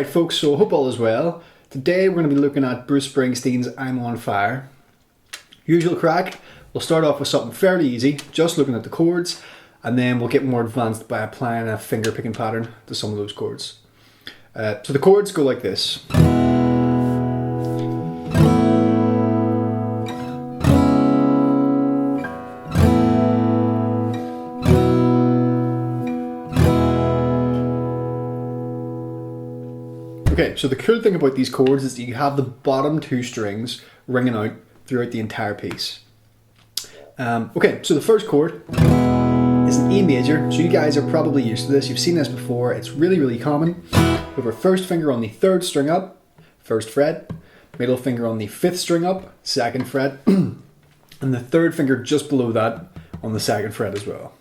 folks, so I hope all is well. Today we're going to be looking at Bruce Springsteen's I'm on Fire. Usual crack, we'll start off with something fairly easy, just looking at the chords, and then we'll get more advanced by applying a finger picking pattern to some of those chords. So the chords go like this. Okay, so the cool thing about these chords is that you have the bottom two strings ringing out throughout the entire piece. Okay, so the first chord is an E major, so you guys are probably used to this. You've seen this before. It's really, really common. We have our first finger on the third string up, first fret, middle finger on the fifth string up, second fret, and the third finger just below that on the second fret as well.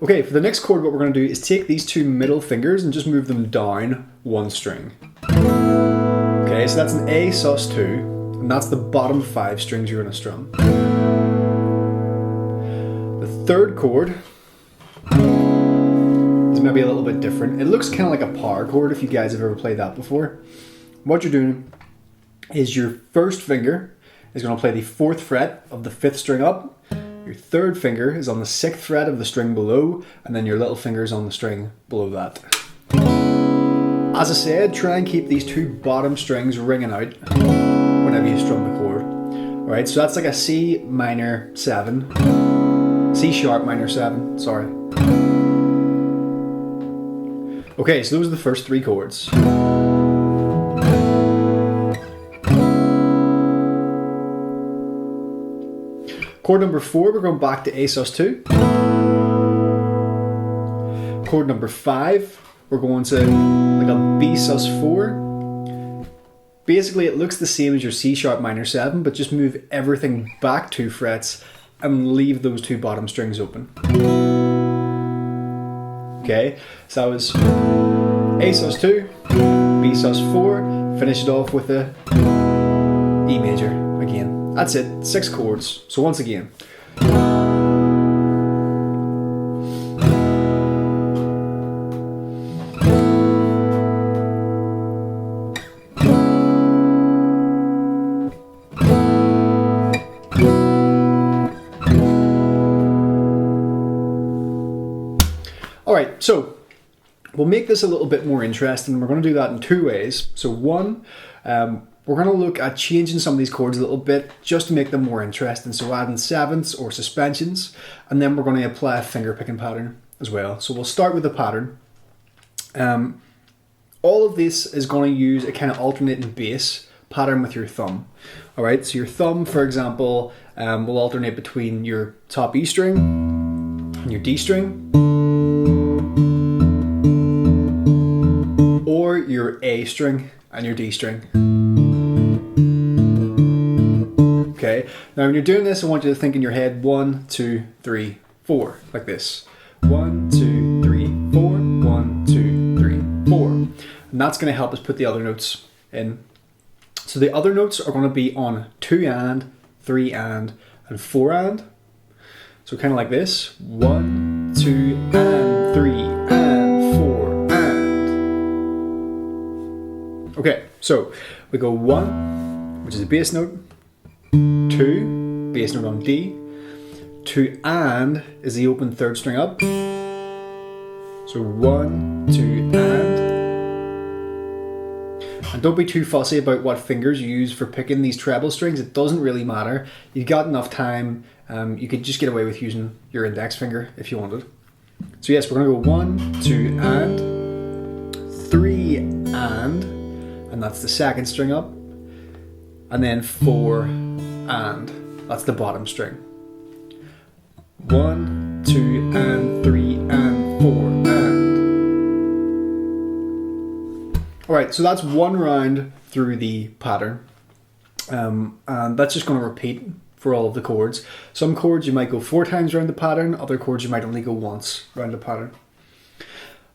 Okay, for the next chord, what we're going to do is take these two middle fingers and just move them down one string. Okay, so that's an A sus2, and that's the bottom 5 strings you're going to strum. The third chord is maybe a little bit different. It looks kind of like a power chord if you guys have ever played that before. What you're doing is your first finger is going to play the 4th fret of the 5th string up. Your third finger is on the 6th fret of the string below, and then your little finger is on the string below that. As I said, try and keep these two bottom strings ringing out whenever you strum the chord. Alright, so that's like a C minor 7. C sharp minor 7, sorry. Okay, so those are the first 3 chords. Chord number 4, we're going back to A sus2. Chord number 5, we're going to like a B sus4. Basically, it looks the same as your C sharp minor 7, but just move everything back 2 frets and leave those 2 bottom strings open. Okay, so that was A sus2, B sus4, finish it off with a E major again. That's it, 6 chords. So once again. Alright, so we'll make this a little bit more interesting. We're going to do that in 2 ways. So one, we're going to look at changing some of these chords a little bit just to make them more interesting. So adding sevenths or suspensions, and then we're going to apply a finger picking pattern as well. So we'll start with the pattern. All of this is going to use a kind of alternating bass pattern with your thumb. All right, so your thumb, for example, will alternate between your top E string and your D string, or your A string and your D string. Okay, now when you're doing this, I want you to think in your head 1, 2, 3, 4, like this. 1, 2, 3, 4, 1, 2, 3, 4. And that's going to help us put the other notes in. So the other notes are going to be on 2 and, 3 and 4 and. So kind of like this. 1, 2 and 3 and 4 and. Okay, so we go 1, which is a bass note. 2, bass note on D. 2 and is the open 3rd string up. So 1, 2 and don't be too fussy about what fingers you use for picking these treble strings. It doesn't really matter. You've got enough time. You could just get away with using your index finger if you wanted. So yes, we're going to go 1, 2 and 3 and that's the 2nd string up. And then 4 and that's the bottom string. 1, 2 and 3 and 4 and. Alright, so that's one round through the pattern. And that's just going to repeat for all of the chords. Some chords you might go 4 times around the pattern, other chords you might only go once around the pattern.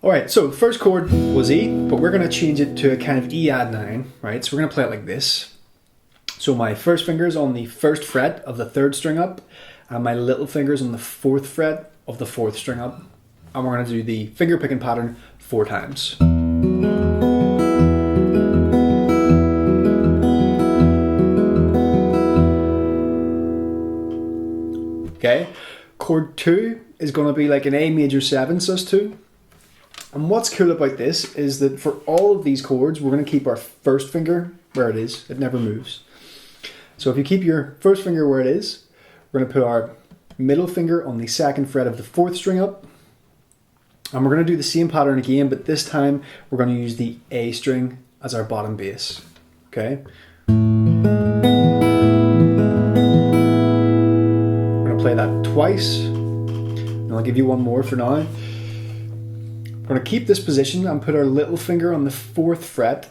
Alright, so the first chord was E, but we're going to change it to a kind of E add 9, right? So we're going to play it like this. So my first finger is on the 1st fret of the 3rd string up, and my little finger is on the 4th fret of the 4th string up. And we're going to do the finger picking pattern 4 times. Okay, chord 2 is going to be like an A major 7 sus2. And what's cool about this is that for all of these chords, we're going to keep our first finger where it is. It never moves. So if you keep your first finger where it is, we're going to put our middle finger on the 2nd fret of the 4th string up. And we're going to do the same pattern again, but this time we're going to use the A string as our bottom bass. Okay? We're going to play that twice. And I'll give you one more for now. We're going to keep this position and put our little finger on the 4th fret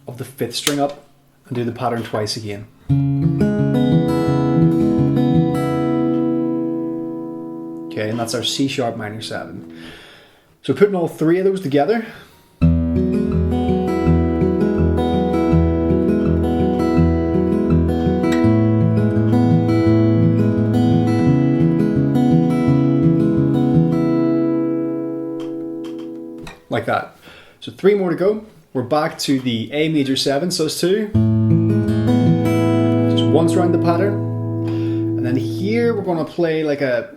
of the 5th string up and do the pattern twice again. Okay, and that's our C sharp minor 7. So putting all 3 of those together. Like that. So 3 more to go. We're back to the A major 7 sus2. Just once around the pattern. And then here we're going to play like a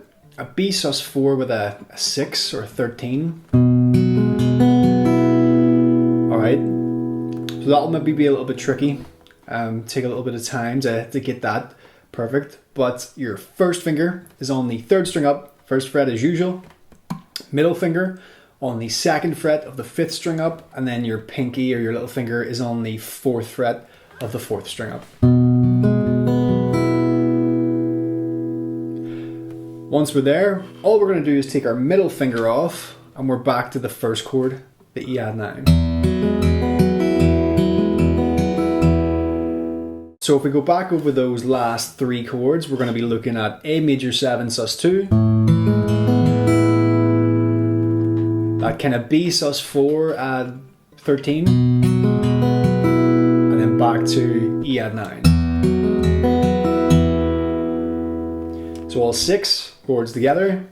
B sus4 with a 6 or a 13. Alright. So that'll maybe be a little bit tricky. Take a little bit of time to get that perfect. But your first finger is on the 3rd string up, 1st fret as usual. Middle finger on the 2nd fret of the 5th string up, and then your pinky or your little finger is on the 4th fret of the 4th string up. Once we're there, all we're going to do is take our middle finger off, and we're back to the first chord, the E add 9. So if we go back over those last 3 chords, we're going to be looking at A major 7 sus2, that kind of B sus4 add 13, and then back to E add 9. So all 6 chords together.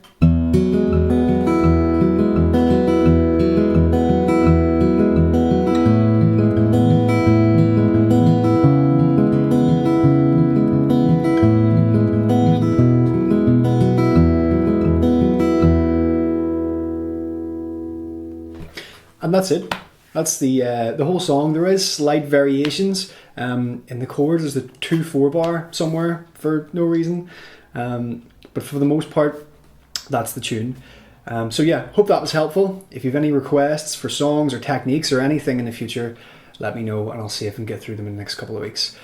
And that's it. That's the whole song. There is slight variations in the chords. There's a 2/4 bar somewhere for no reason, but for the most part, that's the tune. So yeah, hope that was helpful. If you have any requests for songs or techniques or anything in the future, let me know and I'll see if I can get through them in the next couple of weeks.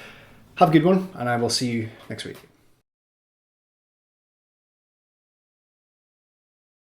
Have a good one, and I will see you next week.